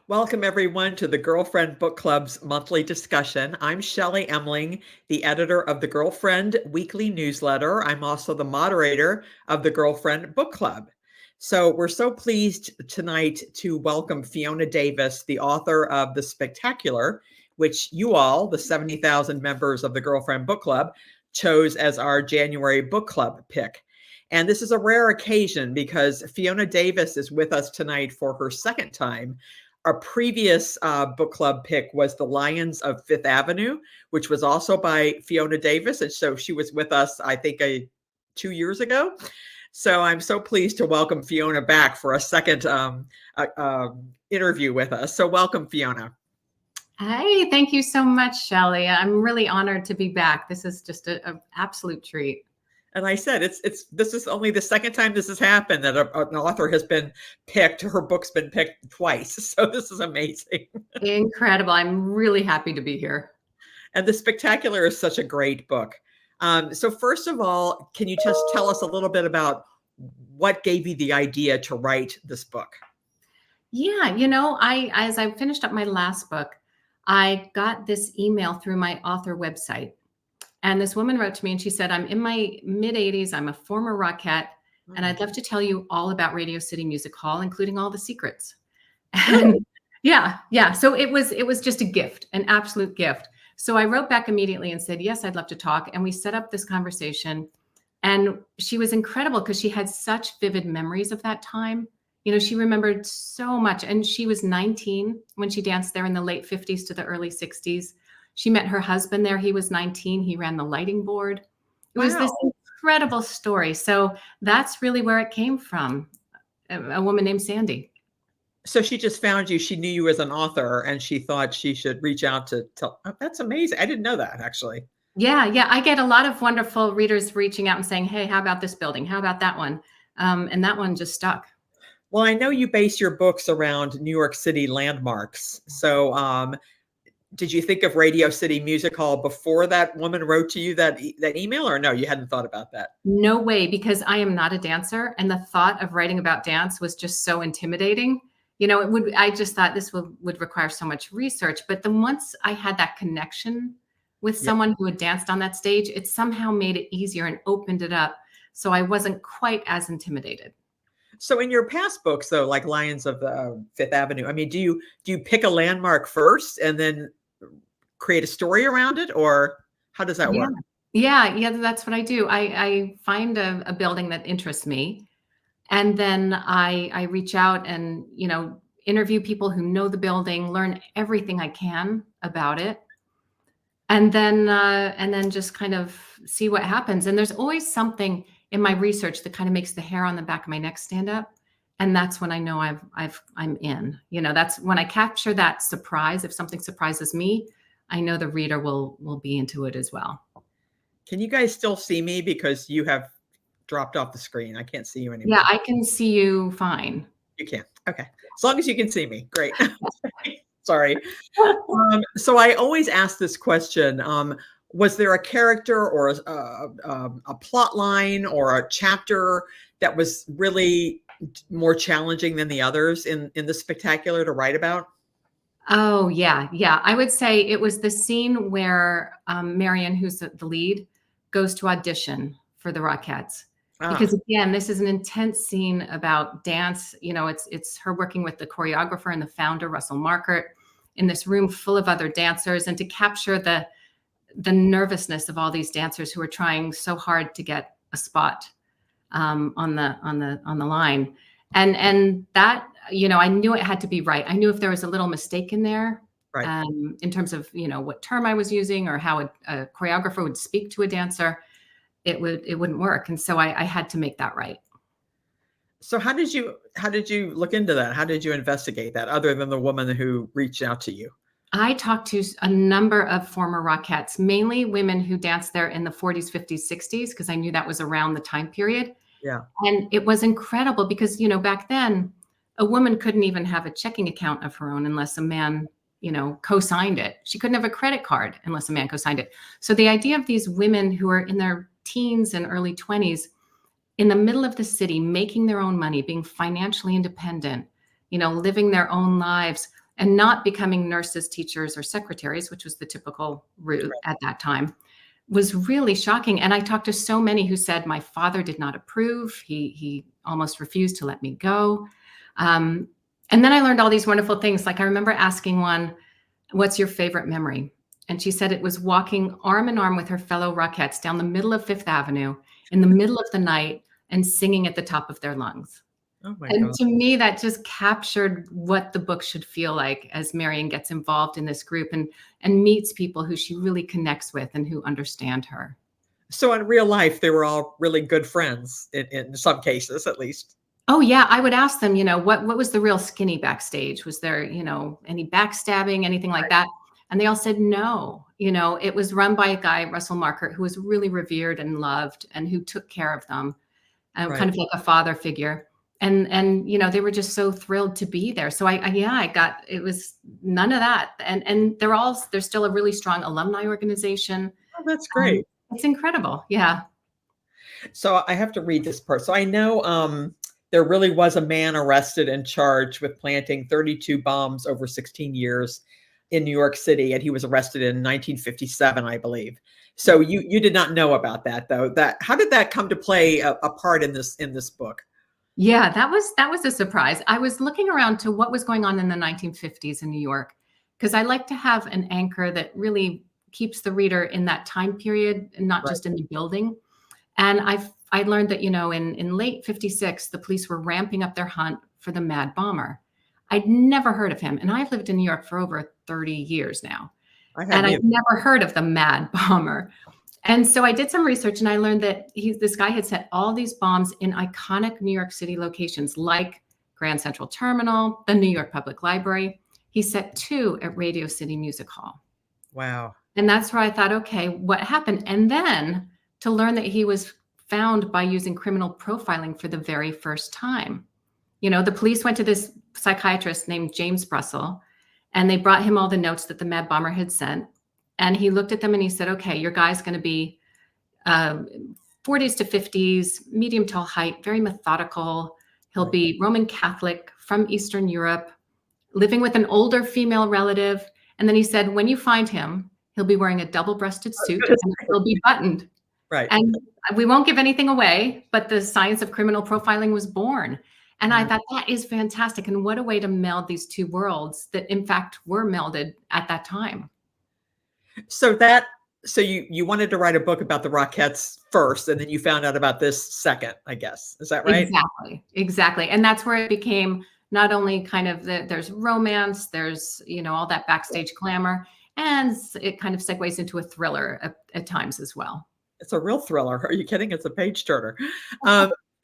Welcome, everyone, to the Girlfriend Book Club's monthly discussion. I'm Shelley Emling, the editor of the Girlfriend Weekly Newsletter. I'm also the moderator of the Girlfriend Book Club. So we're so pleased tonight to welcome Fiona Davis, the author of The Spectacular, which you all, the 70,000 members of the Girlfriend Book Club, chose as our January book club pick. And this is a rare occasion because Fiona Davis is with us tonight for her second time. Our previous book club pick was The Lions of Fifth Avenue, which was also by Fiona Davis. And so she was with us, I think, 2 years ago. So I'm so pleased to welcome Fiona back for a second interview with us. So welcome, Fiona. Hey, thank you so much, Shelley. I'm really honored to be back. This is just an absolute treat. And I said, this is only the second time this has happened that an author has been picked. Her book's been picked twice. So this is amazing. Incredible. I'm really happy to be here. And The Spectacular is such a great book. So first of all, can you just tell us a little bit about what gave you the idea to write this book? Yeah, as I finished up my last book, I got this email through my author website. And this woman wrote to me and she said, I'm in my mid-80s. I'm a former Rockette, and I'd love to tell you all about Radio City Music Hall, including all the secrets. And yeah. So it was just a gift, an absolute gift. So I wrote back immediately and said, yes, I'd love to talk. And we set up this conversation. And she was incredible because she had such vivid memories of that time. She remembered so much. And she was 19 when she danced there in the late 50s to the early 60s. She met her husband there. He was 19. He ran the lighting board. It was this incredible story. So that's really where it came from, a woman named Sandy. So she just found you. She knew you as an author and she thought she should reach out to tell. Oh, that's amazing. I didn't know that, actually. Yeah. I get a lot of wonderful readers reaching out and saying, hey, how about this building? How about that one? And that one just stuck. Well, I know you base your books around New York City landmarks. So did you think of Radio City Music Hall before that woman wrote to you that email, or no, you hadn't thought about that? No way, because I am not a dancer. And the thought of writing about dance was just so intimidating. I just thought this would require so much research. But then once I had that connection with someone who had danced on that stage, it somehow made it easier and opened it up. So I wasn't quite as intimidated. So in your past books, though, like Lions of Fifth Avenue, I mean, do you pick a landmark first and then create a story around it, or how does that work? Yeah, that's what I do. I find a building that interests me, and then I reach out and interview people who know the building, learn everything I can about it, and then just kind of see what happens. And there's always something in my research that kind of makes the hair on the back of my neck stand up. And that's when I know I'm in. That's when I capture that surprise. If something surprises me, I know the reader will be into it as well. Can you guys still see me? Because you have dropped off the screen. I can't see you anymore. Yeah, I can see you fine. You can. Okay. As long as you can see me. Great. Sorry. So I always ask this question. Was there a character or a plot line or a chapter that was really more challenging than the others in The Spectacular to write about? Oh, yeah. I would say it was the scene where Marion, who's the lead, goes to audition for the Rockettes. Because again, this is an intense scene about dance. It's her working with the choreographer and the founder, Russell Markert, in this room full of other dancers, and to capture the nervousness of all these dancers who are trying so hard to get a spot on the line. And that, I knew it had to be right. I knew if there was a little mistake in there, right, in terms of, what term I was using or how a choreographer would speak to a dancer, it wouldn't work. And so I had to make that right. So how did you look into that? How did you investigate that, other than the woman who reached out to you? I talked to a number of former Rockettes, mainly women who danced there in the 40s, 50s, 60s, because I knew that was around the time period. Yeah. And it was incredible because, back then, a woman couldn't even have a checking account of her own unless a man, co-signed it. She couldn't have a credit card unless a man co-signed it. So the idea of these women who are in their teens and early 20s in the middle of the city, making their own money, being financially independent, living their own lives, and not becoming nurses, teachers, or secretaries, which was the typical route at that time, was really shocking. And I talked to so many who said, my father did not approve. He almost refused to let me go. And then I learned all these wonderful things. Like I remember asking one, what's your favorite memory? And she said it was walking arm in arm with her fellow Rockettes down the middle of Fifth Avenue in the middle of the night and singing at the top of their lungs. Oh my And God. to me, that just captured what the book should feel like as Marion gets involved in this group and meets people who she really connects with and who understand her. So in real life, they were all really good friends in some cases, at least. Oh yeah, I would ask them, what was the real skinny backstage? Was there, any backstabbing, anything like that? And they all said no. It was run by a guy, Russell Markert, who was really revered and loved and who took care of them, kind of like a father figure. And they were just so thrilled to be there. So it was none of that. And they're still a really strong alumni organization. Oh, that's great. It's incredible. Yeah. So I have to read this part. So I know there really was a man arrested and charged with planting 32 bombs over 16 years in New York City, and he was arrested in 1957, I believe. So you did not know about that, though. How did that come to play a part in this book? Yeah, that was a surprise. I was looking around to what was going on in the 1950s in New York, because I like to have an anchor that really keeps the reader in that time period and not just in the building. And I learned that, in late 56, the police were ramping up their hunt for the Mad Bomber. I'd never heard of him. And I've lived in New York for over 30 years now. I'd never heard of the Mad Bomber. And so I did some research and I learned that this guy had set all these bombs in iconic New York City locations like Grand Central Terminal, the New York Public Library. He set 2 at Radio City Music Hall. Wow. And that's where I thought, okay, what happened? And then to learn that he was found by using criminal profiling for the very first time. The police went to this psychiatrist named James Russell, and they brought him all the notes that the Mad Bomber had sent. And he looked at them and he said, okay, your guy's going to be 40s to 50s, medium tall height, very methodical. He'll be Roman Catholic from Eastern Europe, living with an older female relative. And then he said, when you find him, he'll be wearing a double-breasted suit and he'll be buttoned. Right. And we won't give anything away, but the science of criminal profiling was born. And I thought that is fantastic. And what a way to meld these two worlds that in fact were melded at that time. So you wanted to write a book about the Rockettes first, and then you found out about this second, I guess. Is that right? Exactly. And that's where it became not only kind of there's romance, there's, all that backstage glamour, and it kind of segues into a thriller at times as well. It's a real thriller. Are you kidding? It's a page turner.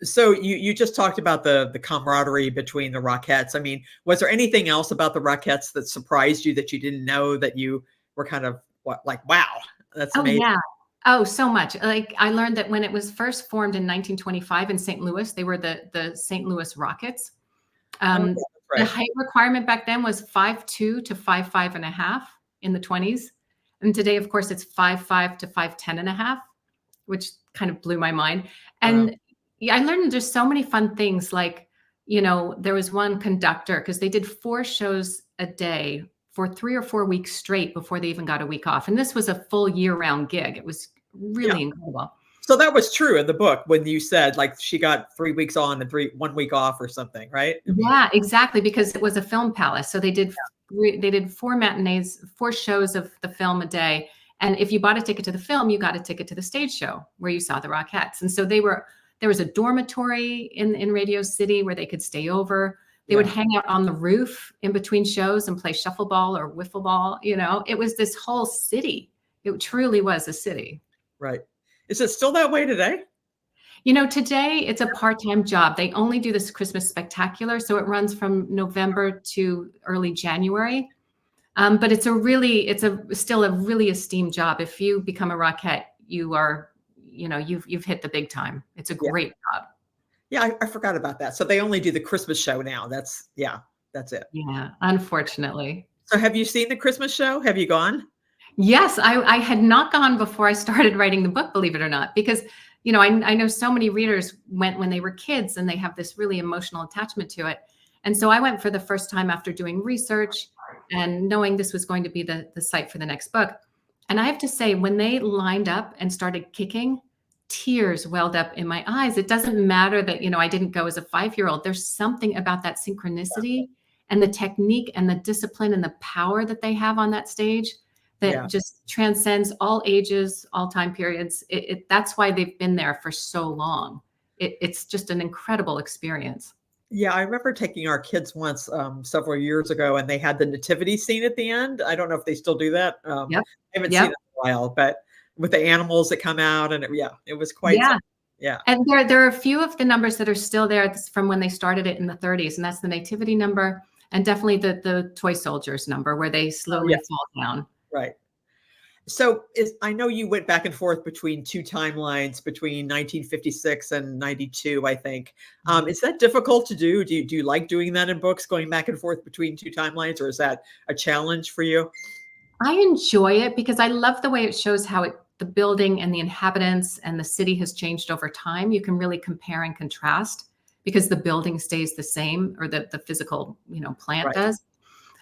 So you just talked about the camaraderie between the Rockettes. I mean, was there anything else about the Rockettes that surprised you that you didn't know, that you were kind of wow, that's amazing? Oh, yeah. Oh, so much. Like I learned that when it was first formed in 1925 in St. Louis, they were the St. Louis Rockets. Right. The height requirement back then was 5'2" to 5'5.5" in the 20s. And today, of course, it's 5'5" to 5'10.5", which kind of blew my mind. And I learned there's so many fun things. Like, there was one conductor, because they did 4 shows a day for 3 or 4 weeks straight before they even got a week off. And this was a full year-round gig. It was really incredible. So that was true in the book when you said like she got 3 weeks on and 1 week off or something, right? Yeah, exactly. Because it was a film palace. So they did 4 matinees, 4 shows of the film a day. And if you bought a ticket to the film, you got a ticket to the stage show where you saw the Rockettes. And so there was a dormitory in Radio City where they could stay over. They would hang out on the roof in between shows and play shuffleball or wiffle ball. It was this whole city. It truly was a city. Right. Is it still that way today? Today it's a part-time job. They only do this Christmas spectacular. So it runs from November to early January. But it's still a really esteemed job. If you become a Rockette, you are, you've hit the big time. It's a great job. Yeah, I forgot about that. So they only do the Christmas show now. That's it. Yeah, unfortunately. So have you seen the Christmas show? Have you gone? Yes, I had not gone before I started writing the book, believe it or not, because, I know so many readers went when they were kids and they have this really emotional attachment to it. And so I went for the first time after doing research, and knowing this was going to be the site for the next book. And I have to say, when they lined up and started kicking, tears welled up in my eyes. It doesn't matter that, I didn't go as a 5-year-old. There's something about that synchronicity and the technique and the discipline and the power that they have on that stage that just transcends all ages, all time periods. That's why they've been there for so long. It's just an incredible experience. Yeah, I remember taking our kids once several years ago, and they had the nativity scene at the end. I don't know if they still do that. I Yep. haven't seen Yep. it in a while, but with the animals that come out, and it was quite Yeah. yeah. And there are a few of the numbers that are still there from when they started it in the 30s, and that's the nativity number and definitely the toy soldiers number where they slowly fall down. Right. So I know you went back and forth between two timelines between 1956 and 92, I think. Is that difficult to do? Do you like doing that in books, going back and forth between two timelines, or is that a challenge for you? I enjoy it because I love the way it shows how the building and the inhabitants and the city has changed over time. You can really compare and contrast because the building stays the same, or the physical, plant Right. does.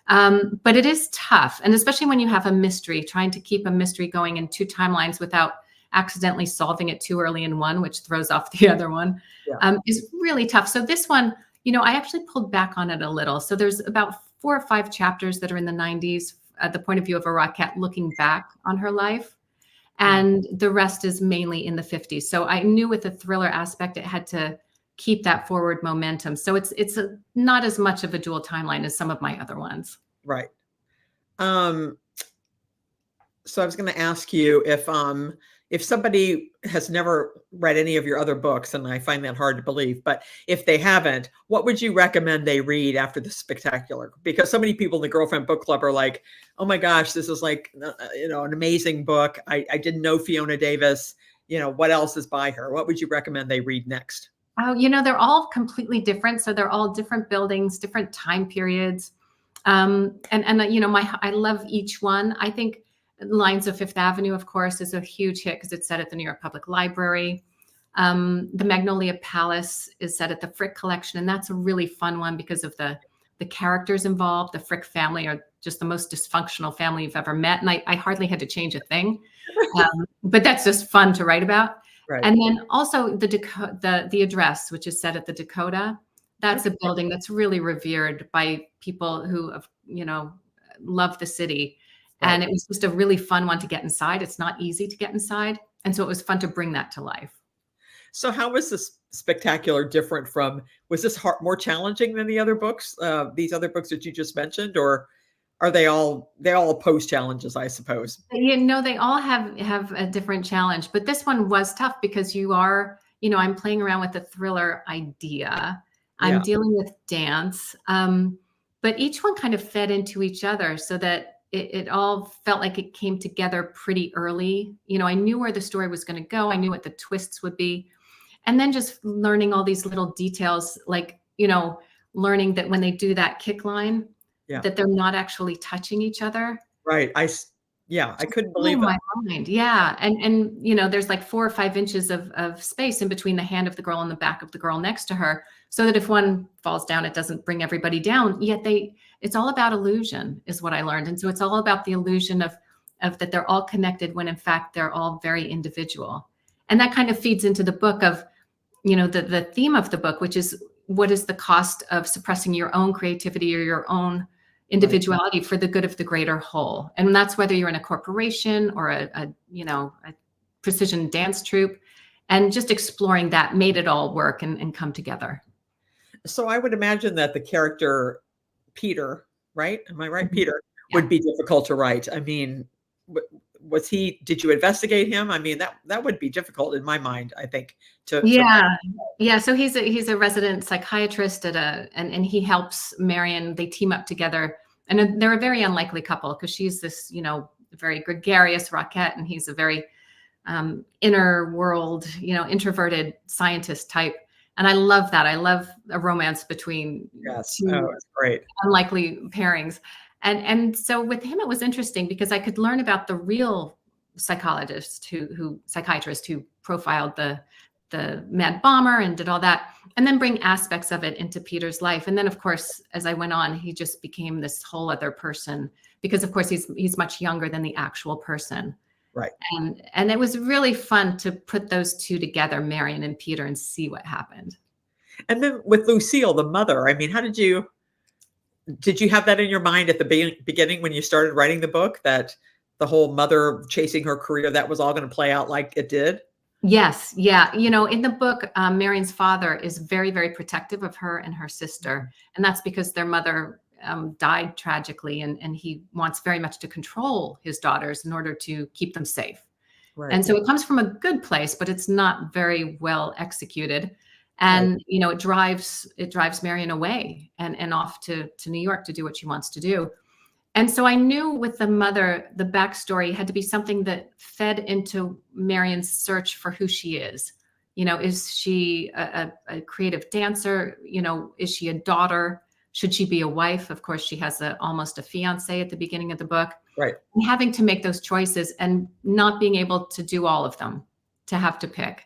But it is tough. And especially when you have a mystery, trying to keep a mystery going in two timelines without accidentally solving it too early in one, which throws off the other one, is really tough. So this one, I actually pulled back on it a little. So there's about 4 or 5 chapters that are in the 90s at the point of view of a Rockette looking back on her life. And the rest is mainly in the 50s. So I knew with the thriller aspect, it had to keep that forward momentum. So it's not as much of a dual timeline as some of my other ones. Right. So I was going to ask you if somebody has never read any of your other books, and I find that hard to believe, but if they haven't, what would you recommend they read after The Spectacular? Because so many people in the Girlfriend Book Club are like, oh my gosh, this is like, an amazing book. I didn't know Fiona Davis. What else is by her? What would you recommend they read next? Oh, they're all completely different. So they're all different buildings, different time periods. I love each one. I think Lines of Fifth Avenue, of course, is a huge hit because it's set at the New York Public Library. The Magnolia Palace is set at the Frick Collection, and that's a really fun one because of the characters involved. The Frick family are just the most dysfunctional family you've ever met, and I hardly had to change a thing. But that's just fun to write about. Right. And then also the Address, which is set at the Dakota. That's a building that's really revered by people who have, love the city. Right. And it was just a really fun one to get inside. It's not easy to get inside. And so it was fun to bring that to life. So how was this Spectacular different was this more challenging than the other books, these other books that you just mentioned, or are they all pose challenges, I suppose? They all have a different challenge, but this one was tough because you are, I'm playing around with the thriller idea. I'm dealing with dance. But each one kind of fed into each other so that it all felt like it came together pretty early. I knew where the story was going to go. I knew what the twists would be. And then just learning all these little details, like, learning that when they do that kick line, that they're not actually touching each other. Right. I couldn't believe my mind. Yeah. And there's like 4 or 5 inches of space in between the hand of the girl and the back of the girl next to her, so that if one falls down, it doesn't bring everybody down. Yet it's all about illusion is what I learned. And so it's all about the illusion of that they're all connected when in fact they're all very individual. And that kind of feeds into the book of, the theme of the book, which is what is the cost of suppressing your own creativity or your own individuality for the good of the greater whole. And that's whether you're in a corporation or a precision dance troupe, and just exploring that made it all work and come together. So I would imagine that the character Peter, right? Am I right? Mm-hmm. Peter would be difficult to write. I mean, did you investigate him? I mean, that would be difficult in my mind, I think. Yeah. So he's a resident psychiatrist and he helps Marion. They team up together, and they're a very unlikely couple because she's this, very gregarious Rockette, and he's a very inner world, introverted scientist type. And I love that. I love a romance between two great unlikely pairings. And so with him, it was interesting because I could learn about the real psychiatrist who profiled the the mad bomber and did all that, and then bring aspects of it into Peter's life. And then, of course, as I went on, he just became this whole other person because, of course, he's much younger than the actual person. Right. And it was really fun to put those two together, Marion and Peter, and see what happened. And then with Lucille, the mother, I mean, how did you have that in your mind at the beginning when you started writing the book, that the whole mother chasing her career, that was all going to play out like it did? Yes. Yeah. You know, in the book, Marion's father is very, very protective of her and her sister. And that's because their mother died tragically. And he wants very much to control his daughters in order to keep them safe. Right. And so it comes from a good place, but it's not very well executed. Right. And, you know, it drives Marion away and off to New York to do what she wants to do. And so I knew with the mother, the backstory had to be something that fed into Marion's search for who she is. You know, is she a creative dancer? You know, is she a daughter? Should she be a wife? Of course, she has almost a fiance at the beginning of the book. Right. And having to make those choices and not being able to do all of them, to have to pick.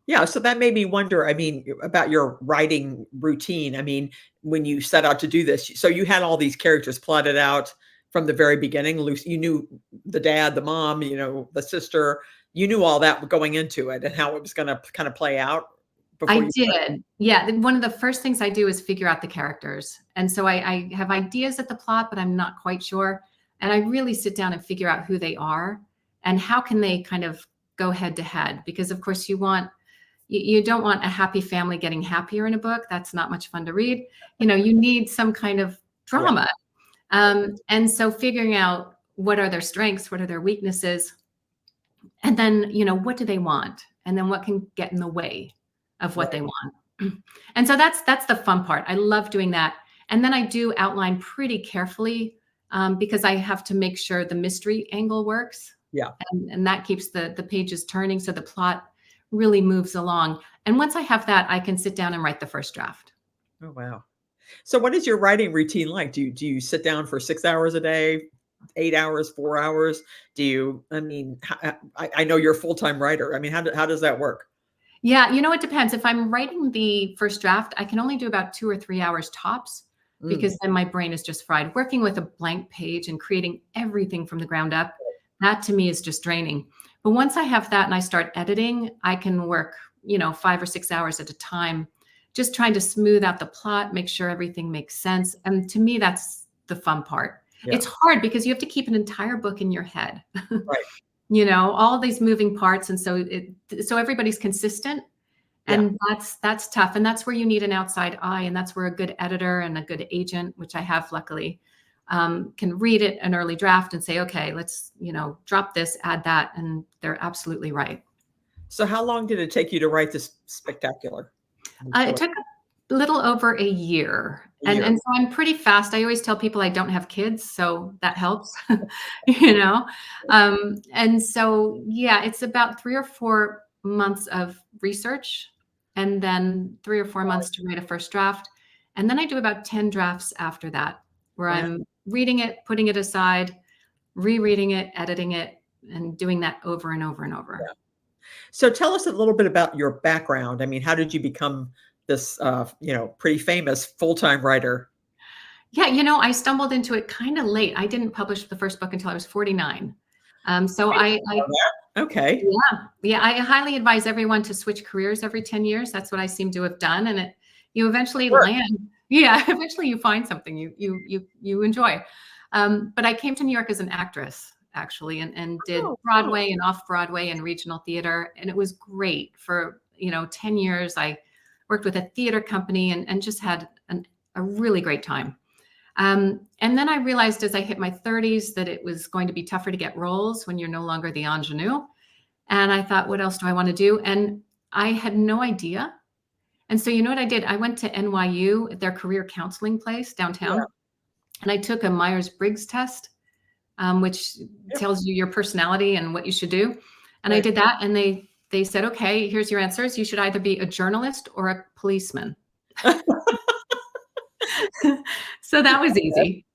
Yeah, so that made me wonder, I mean, about your writing routine. I mean, when you set out to do this, so you had all these characters plotted out from the very beginning. Lucy, you knew the dad, the mom, you know, the sister, you knew all that going into it and how it was going to kind of play out before I did. Yeah. One of the first things I do is figure out the characters. And so I have ideas at the plot, but I'm not quite sure. And I really sit down and figure out who they are and how can they kind of go head to head. Because of course you don't want a happy family getting happier in a book. That's not much fun to read. You know, you need some kind of drama. And so figuring out what are their strengths, what are their weaknesses, and then, you know, what do they want? And then what can get in the way of what they want. And so that's the fun part. I love doing that. And then I do outline pretty carefully because I have to make sure the mystery angle works. Yeah. And that keeps the pages turning. So the plot really moves along. And once I have that, I can sit down and write the first draft. Oh, wow. So what is your writing routine like? Do you sit down for 6 hours a day, 8 hours, 4 hours? I mean, I know you're a full-time writer. I mean, how does that work? Yeah, you know, it depends. If I'm writing the first draft, I can only do about 2 or 3 hours tops because then my brain is just fried. Working with a blank page and creating everything from the ground up, that to me is just draining. But once I have that and I start editing, I can work, you know, 5 or 6 hours at a time, just trying to smooth out the plot, make sure everything makes sense. And to me, that's the fun part. Yeah. It's hard because you have to keep an entire book in your head. Right. You know, all these moving parts. And so everybody's consistent. And that's tough. And that's where you need an outside eye. And that's where a good editor and a good agent, which I have luckily, can read it an early draft and say, okay, let's, you know, drop this, add that. And they're absolutely right. So how long did it take you to write this spectacular? It took a little over a year. And so I'm pretty fast. I always tell people I don't have kids, so that helps, you know? And so, yeah, it's about 3 or 4 months of research and then 3 or 4 months to write a first draft. And then I do about 10 drafts after that, where I'm reading it, putting it aside, rereading it, editing it, and doing that over and over and over. Yeah. So tell us a little bit about your background. I mean, how did you become this, you know, pretty famous full-time writer? Yeah, you know, I stumbled into it kind of late. I didn't publish the first book until I was 49. So okay. Yeah, I highly advise everyone to switch careers every 10 years. That's what I seem to have done. And you eventually land. Yeah, eventually you find something you enjoy. But I came to New York as an actress, actually, and did Broadway and off Broadway and regional theater. And it was great for, you know, 10 years. I worked with a theater company and just had a really great time. And then I realized as I hit my 30s that it was going to be tougher to get roles when you're no longer the ingenue. And I thought, what else do I want to do? And I had no idea. And so you know what I did? I went to NYU, their career counseling place downtown, and I took a Myers-Briggs test, which tells you your personality and what you should do. And I did that, and they said, okay, here's your answers. You should either be a journalist or a policeman. So that was easy.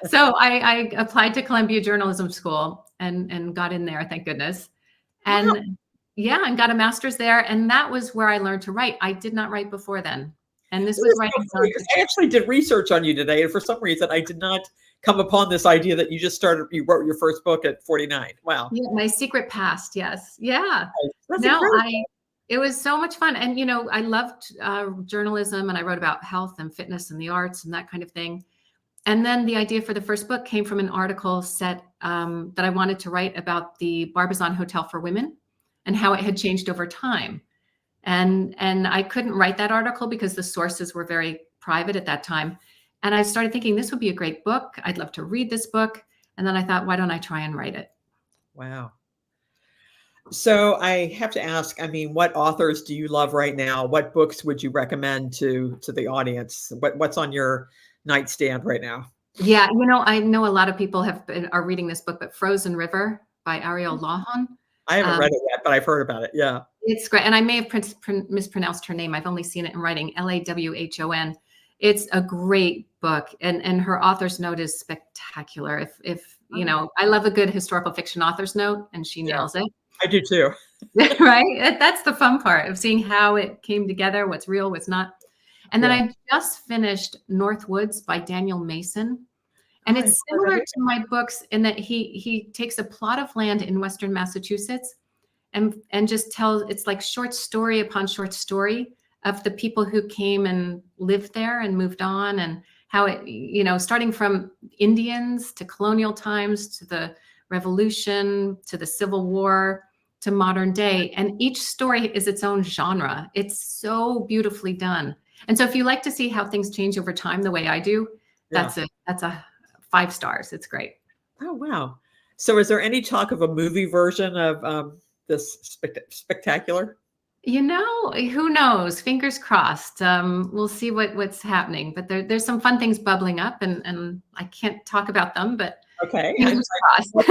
So I applied to Columbia Journalism School and got in there, thank goodness. And Yeah, and got a master's there. And that was where I learned to write. I did not write before then. And this It was is so writing funny 'cause I actually did research on you today, and for some reason, I did not come upon this idea that you wrote your first book at 49. Wow. yeah, my secret past. Yes. Yeah. That's No, incredible. it was so much fun. And, I loved journalism, and I wrote about health and fitness and the arts and that kind of thing. And then the idea for the first book came from an article set that I wanted to write about the Barbizon Hotel for Women and how it had changed over time. And I couldn't write that article because the sources were very private at that time. And I started thinking this would be a great book. I'd love to read this book. And then I thought, why don't I try and write it? Wow. So I have to ask, I mean, what authors do you love right now? What books would you recommend to the audience? What's on your nightstand right now? Yeah, I know a lot of people are reading this book, but Frozen River by Ariel Lawhon. I haven't read Um, it yet, but I've heard about it. Yeah. it's great, and I may have mispronounced her name. I've only seen it in writing. Lawhon. It's a great book, and her author's note is spectacular. If I love a good historical fiction author's note, and she Yeah, nails it. I do too. Right? That's the fun part of seeing how it came together, what's real, what's not. And then Yeah. I just finished North Woods by Daniel Mason. Oh, And I've it's heard of similar it. to my books in that he takes a plot of land in Western Massachusetts and just tells it's like short story upon short story of the people who came and lived there and moved on, and how it, starting from Indians to colonial times to the Revolution to the Civil War to modern day. And each story is its own genre. It's so beautifully done. And so if you like to see how things change over time the way I do, Yeah. that's a 5 stars. It's great. Oh, wow. So is there any talk of a movie version of this spectacular? Who knows? Fingers crossed. We'll see what's happening. But there's some fun things bubbling up, and I can't talk about them, but Okay. fingers crossed. I I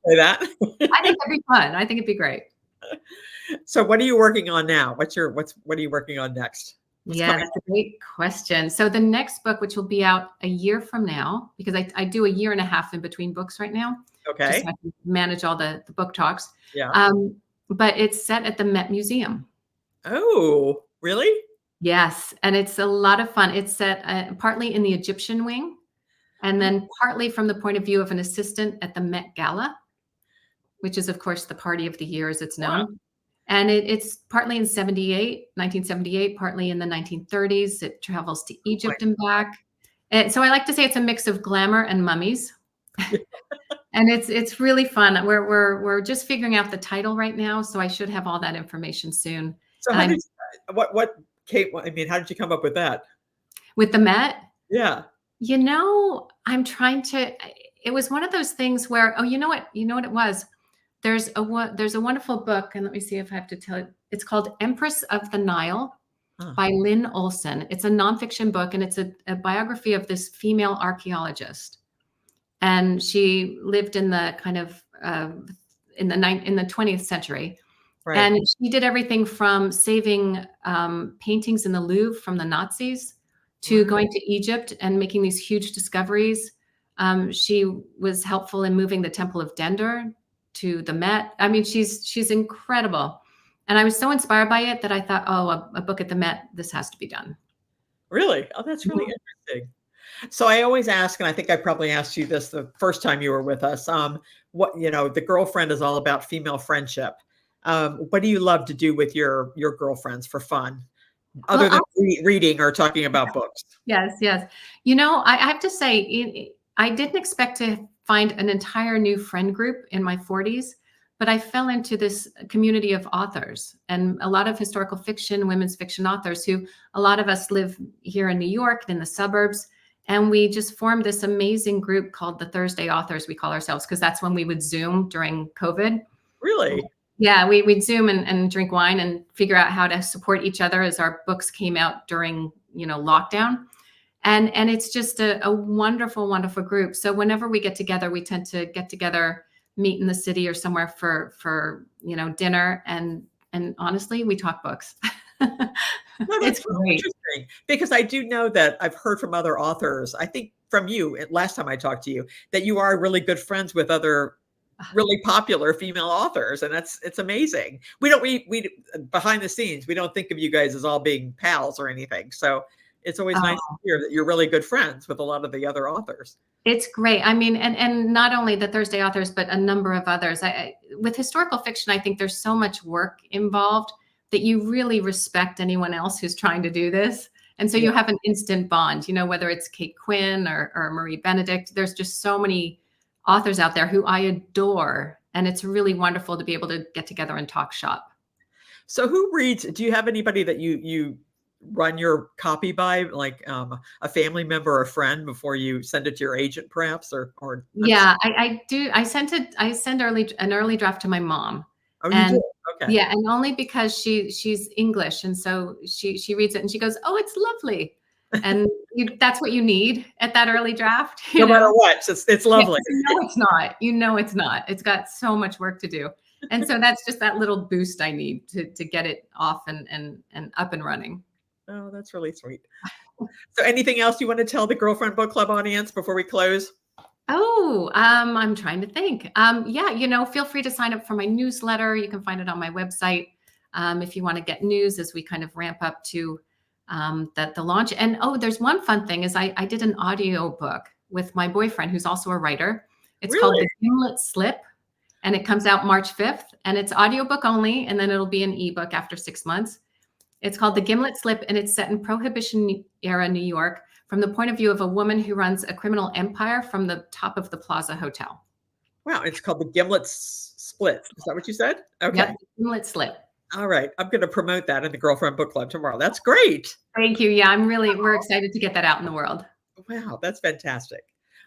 say that. think that'd be fun. I think it'd be great. So what are you working on now? What are you working on next? What's Yeah, coming? that's a great question. So the next book, which will be out a year from now, because I do a year and a half in between books right now, just so Okay. I can manage all the book talks. Yeah. But it's set at the Met Museum. Oh, really? Yes, and it's a lot of fun. It's set partly in the Egyptian wing, and Oh, then partly from the point of view of an assistant at the Met Gala, which is, of course, the party of the year as it's wow. known. And it's partly in 1978, partly in the 1930s. It travels to Oh my Egypt and back. And so I like to say it's a mix of glamour and mummies. And it's really fun. We're just figuring out the title right now, so I should have all that information soon. So And how did I'm what Kate, I mean, how did you come up with that? with the Met. Yeah. I'm trying to. It was one of those things where, oh, you know what? You know what it was? There's a wonderful book, and let me see if I have to tell it. It's called Empress of the Nile Huh. by Lynn Olson. It's a nonfiction book, and it's a biography of this female archaeologist. And she lived in the kind of in the 20th century, Right. and she did everything from saving paintings in the Louvre from the Nazis to Wow. going to Egypt and making these huge discoveries. She was helpful in moving the Temple of Denver to the Met. I mean, she's incredible. And I was so inspired by it that I thought, oh, a book at the Met, this has to be done. Really? Oh, that's really Mhm. interesting. So I always ask, and I think I probably asked you this the first time you were with us, the girlfriend is all about female friendship. What do you love to do with your girlfriends for fun, other Well, than reading or talking about books? yes, yes. I have to say, I didn't expect to find an entire new friend group in my 40s, but I fell into this community of authors and a lot of historical fiction, women's fiction authors who a lot of us live here in New York, in the suburbs. And we just formed this amazing group called the Thursday Authors, we call ourselves, because that's when we would Zoom during COVID. Really? Yeah, we'd Zoom and drink wine and figure out how to support each other as our books came out during, lockdown. And it's just a wonderful, wonderful group. So whenever we get together, we tend to get together, meet in the city or somewhere for dinner, and honestly, we talk books. No, It's that's really great. interesting because I do know that I've heard from other authors. I think from you last time I talked to you that you are really good friends with other really popular female authors, and it's amazing. We behind the scenes, we don't think of you guys as all being pals or anything. So it's always nice to Oh, hear that you're really good friends with a lot of the other authors. it's great. I mean, and not only the Thursday authors, but a number of others. With historical fiction, I think there's so much work involved that you really respect anyone else who's trying to do this. And so Yeah. you have an instant bond, whether it's Kate Quinn or Marie Benedict. There's just so many authors out there who I adore. And it's really wonderful to be able to get together and talk shop. So who reads? Do you have anybody that you run your copy by, like a family member or a friend, before you send it to your agent, perhaps, or Yeah, I do. I send an early draft to my mom. oh, you And do? Okay. yeah, and only because she's English, and so she reads it and she goes, "Oh, it's lovely." And that's what you need at that early draft, No matter what, it's Yeah, lovely. it's not. It's not. It's got so much work to do. And so that's just that little boost I need to get it off and up and running. Oh, that's really sweet. So anything else you want to tell the Girlfriend Book Club audience before we close? Oh, I'm trying to think. Yeah, feel free to sign up for my newsletter. You can find it on my website if you want to get news as we kind of ramp up to the launch. And oh, there's one fun thing is I did an audio book with my boyfriend, who's also a writer. It's called Really? The Gimlet Slip, and it comes out March 5th. And it's audiobook only, and then it'll be an ebook after 6 months. It's called The Gimlet Slip, and it's set in Prohibition era New York from the point of view of a woman who runs a criminal empire from the top of the Plaza Hotel. Wow, it's called the Gimlet Split. Is that what you said? Okay. Yep, The Gimlet Slip. All right. I'm going to promote that in the Girlfriend Book Club tomorrow. That's great. Thank you. Yeah, we're excited to get that out in the world. Wow, that's fantastic.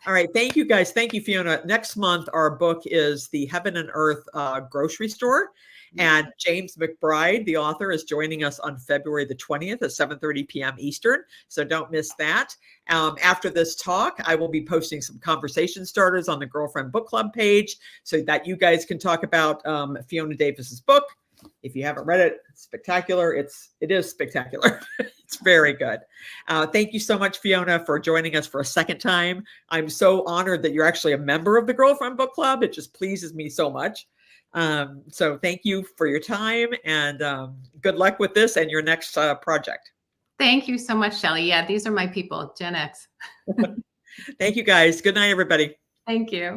All right. Thank you, guys. Thank you, Fiona. Next month, our book is The Heaven and Earth Grocery Store. And James McBride, the author, is joining us on February the 20th at 7:30 p.m. Eastern. So don't miss that. After this talk, I will be posting some conversation starters on the Girlfriend Book Club page so that you guys can talk about Fiona Davis's book. If you haven't read it, it's spectacular. It is spectacular. It's very good. Thank you so much, Fiona, for joining us for a second time. I'm so honored that you're actually a member of the Girlfriend Book Club. It just pleases me so much. So thank you for your time, and good luck with this and your next project. Thank you so much, Shelley. Yeah, these are my people, Gen X. Thank you, guys. Good night, everybody. Thank you.